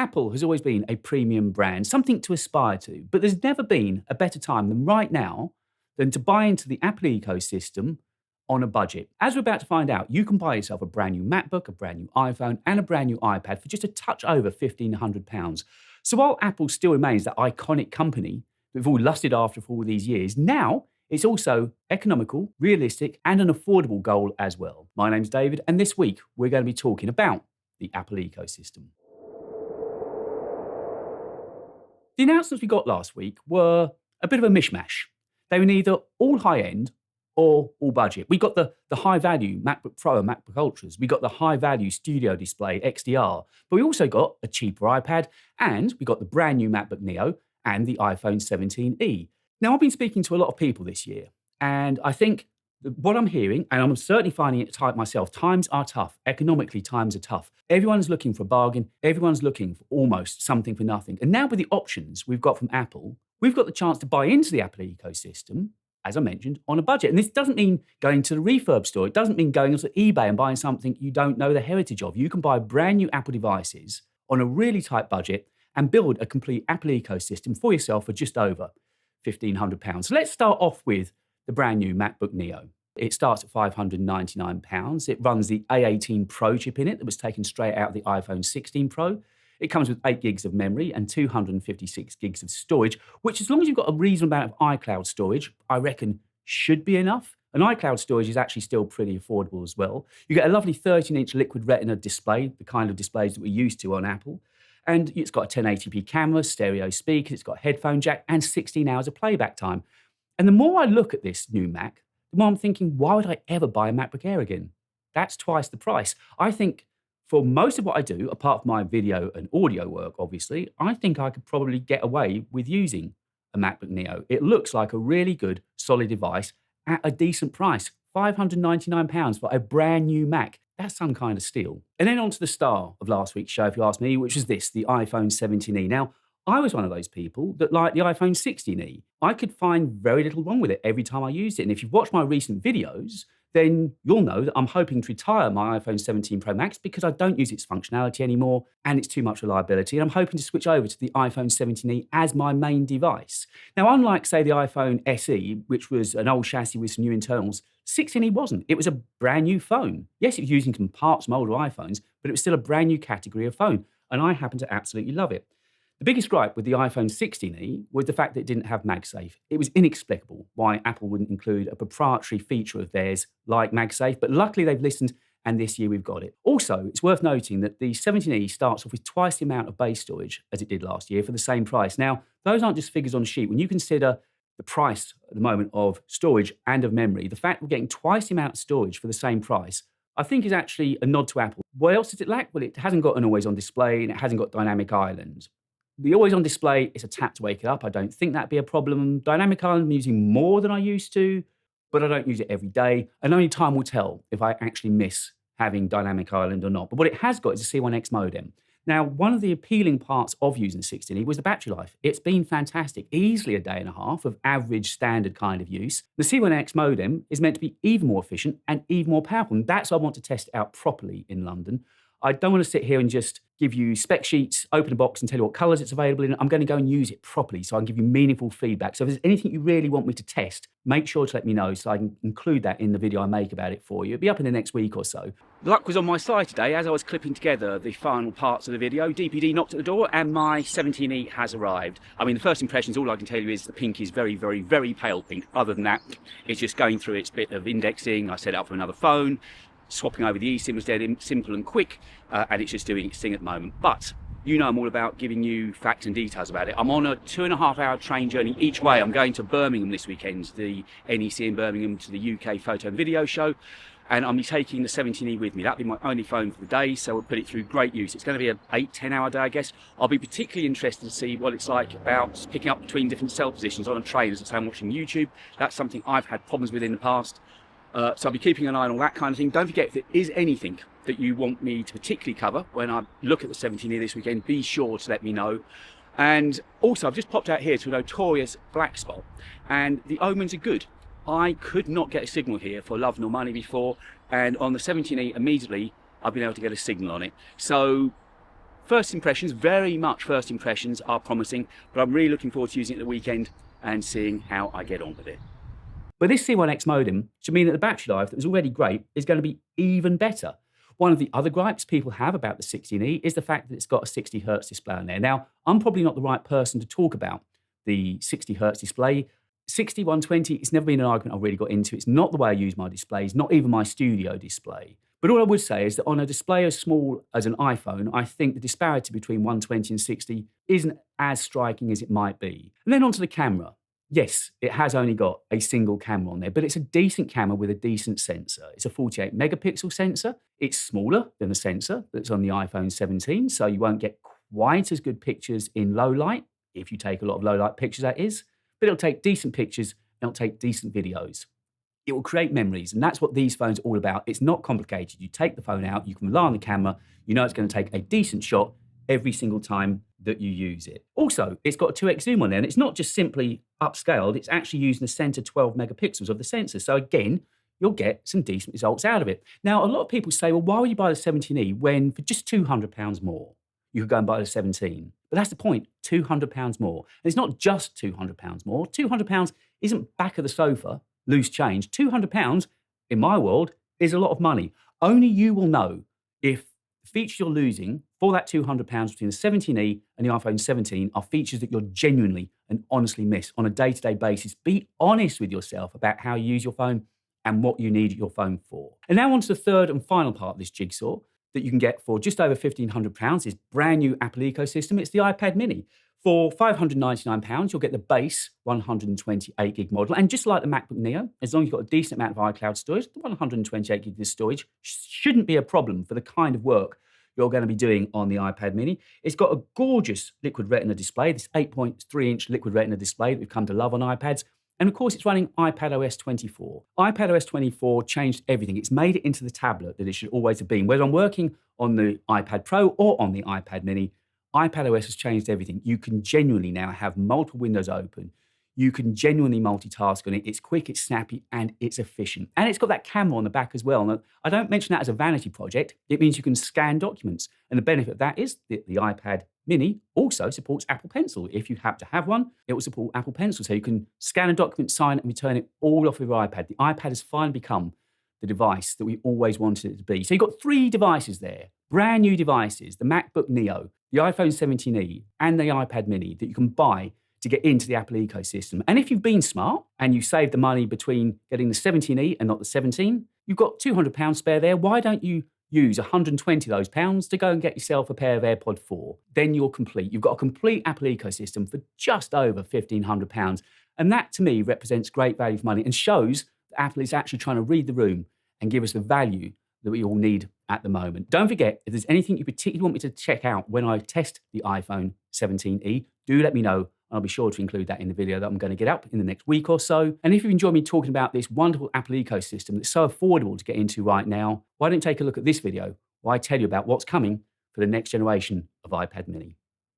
Apple has always been a premium brand, something to aspire to, but there's never been a better time than right now than to buy into the Apple ecosystem on a budget. As we're about to find out, you can buy yourself a brand new MacBook, a brand new iPhone, and a brand new iPad for just a touch over £1,500. So while Apple still remains that iconic company that we've all lusted after for all these years, now it's also economical, realistic, and an affordable goal as well. My name's David, and this week we're going to be talking about the Apple ecosystem. The announcements we got last week were a bit of a mishmash. They were neither all high-end or all budget. We got the high-value MacBook Pro and MacBook Ultras. We got the high-value Studio Display XDR. But we also got a cheaper iPad, and we got the brand new MacBook Neo and the iPhone 17e. Now, I've been speaking to a lot of people this year, and I think what I'm hearing, and I'm certainly finding it tight myself, times are tough. Economically, times are tough. Everyone's looking for a bargain. Everyone's looking for almost something for nothing. And now with the options we've got from Apple, we've got the chance to buy into the Apple ecosystem, as I mentioned, on a budget. And this doesn't mean going to the refurb store. It doesn't mean going onto eBay and buying something you don't know the heritage of. You can buy brand new Apple devices on a really tight budget and build a complete Apple ecosystem for yourself for just over £1,500. So let's start off with the brand new MacBook Neo. It starts at £599. It runs the A18 Pro chip in it that was taken straight out of the iPhone 16 Pro. It comes with 8 gigs of memory and 256 gigs of storage, which as long as you've got a reasonable amount of iCloud storage, I reckon should be enough. And iCloud storage is actually still pretty affordable as well. You get a lovely 13-inch liquid retina display, the kind of displays that we're used to on Apple. And it's got a 1080p camera, stereo speakers, it's got a headphone jack, and 16 hours of playback time. And the more I look at this new Mac, the more I'm thinking, why would I ever buy a MacBook Air again? That's twice the price. I think for most of what I do, apart from my video and audio work, obviously, I think I could probably get away with using a MacBook Neo. It looks like a really good, solid device at a decent price. £599 for a brand new Mac. That's some kind of steal. And then on to the star of last week's show, if you ask me, which was this, the iPhone 17e. Now, I was one of those people that liked the iPhone 16e. I could find very little wrong with it every time I used it. And if you've watched my recent videos, then you'll know that I'm hoping to retire my iPhone 17 Pro Max because I don't use its functionality anymore and it's too much reliability. And I'm hoping to switch over to the iPhone 17e as my main device. Now, unlike, say, the iPhone SE, which was an old chassis with some new internals, 16e wasn't. It was a brand new phone. Yes, it was using some parts from older iPhones, but it was still a brand new category of phone. And I happen to absolutely love it. The biggest gripe with the iPhone 16e was the fact that it didn't have MagSafe. It was inexplicable why Apple wouldn't include a proprietary feature of theirs like MagSafe, but luckily they've listened and this year we've got it. Also, it's worth noting that the 17e starts off with twice the amount of base storage as it did last year for the same price. Now, those aren't just figures on a sheet. When you consider the price at the moment of storage and of memory, the fact we're getting twice the amount of storage for the same price, I think is actually a nod to Apple. What else does it lack? Well, it hasn't got an always-on display and it hasn't got dynamic islands. The always-on display is a tap to wake it up. I don't think that'd be a problem. Dynamic island I'm using more than I used to, but I don't use it every day. And only time will tell if I actually miss having dynamic island or not. But what it has got is a C1X Modem. Now, one of the appealing parts of using the 16e was the battery life. It's been fantastic, easily a day and a half of average standard kind of use. The C1X Modem is meant to be even more efficient and even more powerful. And that's why I want to test it out properly in London. I don't want to sit here and just give you spec sheets, open a box and tell you what colours it's available in. I'm going to go and use it properly so I can give you meaningful feedback. So if there's anything you really want me to test, make sure to let me know so I can include that in the video I make about it for you. It'll be up in the next week or so. Luck was on my side today. As I was clipping together the final parts of the video, DPD knocked at the door and my 17e has arrived. I mean, the first impressions, all I can tell you is the pink is very, very, very pale pink. Other than that, it's just going through its bit of indexing. I set it up for another phone. Swapping over the eSIM was dead simple and quick, and it's just doing its thing at the moment. But you know I'm all about giving you facts and details about it. I'm on a 2.5-hour train journey each way. I'm going to Birmingham this weekend, the NEC in Birmingham, to the UK Photo and Video Show, and I'll be taking the 17e with me. That'll be my only phone for the day, so we'll put it through great use. It's going to be an 8-10 hour day, I guess. I'll be particularly interested to see what it's like about picking up between different cell positions on a train as I'm watching YouTube. That's something I've had problems with in the past. So I'll be keeping an eye on all that kind of thing. Don't forget, if there is anything that you want me to particularly cover when I look at the 17e this weekend, be sure to let me know. And also, I've just popped out here to a notorious black spot, and the omens are good. I could not get a signal here for love nor money before, and on the 17e immediately I've been able to get a signal on it. So first impressions, very much first impressions, are promising, but I'm really looking forward to using it at the weekend and seeing how I get on with it. But this C1X modem should mean that the battery life that was already great is going to be even better. One of the other gripes people have about the 16E is the fact that it's got a 60 Hz display on there. Now, I'm probably not the right person to talk about the 60 Hz display. 6120, it's never been an argument I've really got into. It's not the way I use my displays, not even my studio display. But all I would say is that on a display as small as an iPhone, I think the disparity between 120 and 60 isn't as striking as it might be. And then onto the camera. Yes, it has only got a single camera on there, but it's a decent camera with a decent sensor. It's a 48 megapixel sensor. It's smaller than the sensor that's on the iPhone 17, so you won't get quite as good pictures in low light, if you take a lot of low light pictures, that is. But it'll take decent pictures, and it'll take decent videos. It will create memories, and that's what these phones are all about. It's not complicated. You take the phone out, you can rely on the camera, you know it's going to take a decent shot every single time that you use it. Also, it's got a 2x zoom on there, and it's not just simply upscaled, it's actually using the center 12 megapixels of the sensor. So again, you'll get some decent results out of it. Now, a lot of people say, well, why would you buy the 17E when for just £200 more, you could go and buy the 17? But that's the point, £200 more. And it's not just £200 more. £200 isn't back of the sofa, loose change. £200, in my world, is a lot of money. Only you will know if the features you're losing for that £200 between the 17E and the iPhone 17 are features that you're genuinely and honestly miss on a day-to-day basis. Be honest with yourself about how you use your phone and what you need your phone for. And now on to the third and final part of this jigsaw that you can get for just over £1,500, this brand new Apple ecosystem. It's the iPad mini. For £599, you'll get the base 128 gig model. And just like the MacBook Neo, as long as you've got a decent amount of iCloud storage, the 128 gig of storage shouldn't be a problem for the kind of work you're going to be doing on the iPad mini. It's got a gorgeous Liquid Retina display, this 8.3-inch Liquid Retina display that we've come to love on iPads. And of course, it's running iPadOS 24. iPadOS 24 changed everything. It's made it into the tablet that it should always have been. Whether I'm working on the iPad Pro or on the iPad mini, iPadOS has changed everything. You can genuinely now have multiple windows open. You can genuinely multitask on it. It's quick, it's snappy, and it's efficient. And it's got that camera on the back as well. Now, I don't mention that as a vanity project. It means you can scan documents. And the benefit of that is that the iPad mini also supports Apple Pencil. If you happen to have one, it will support Apple Pencil. So you can scan a document, sign it, and return it all off of your iPad. The iPad has finally become the device that we always wanted it to be. So you've got three devices there, brand new devices, the MacBook Neo, the iPhone 17e, and the iPad mini that you can buy to get into the Apple ecosystem. And if you've been smart and you saved the money between getting the 17e and not the 17, you've got £200 spare there. Why don't you use 120 of those pounds to go and get yourself a pair of AirPod 4? Then you're complete. You've got a complete Apple ecosystem for just over £1,500. And that, to me, represents great value for money and shows that Apple is actually trying to read the room and give us the value that we all need at the moment. Don't forget, if there's anything you particularly want me to check out when I test the iPhone 17e, do let me know. I'll be sure to include that in the video that I'm going to get up in the next week or so. And if you've enjoyed me talking about this wonderful Apple ecosystem that's so affordable to get into right now, why don't you take a look at this video where I tell you about what's coming for the next generation of iPad mini.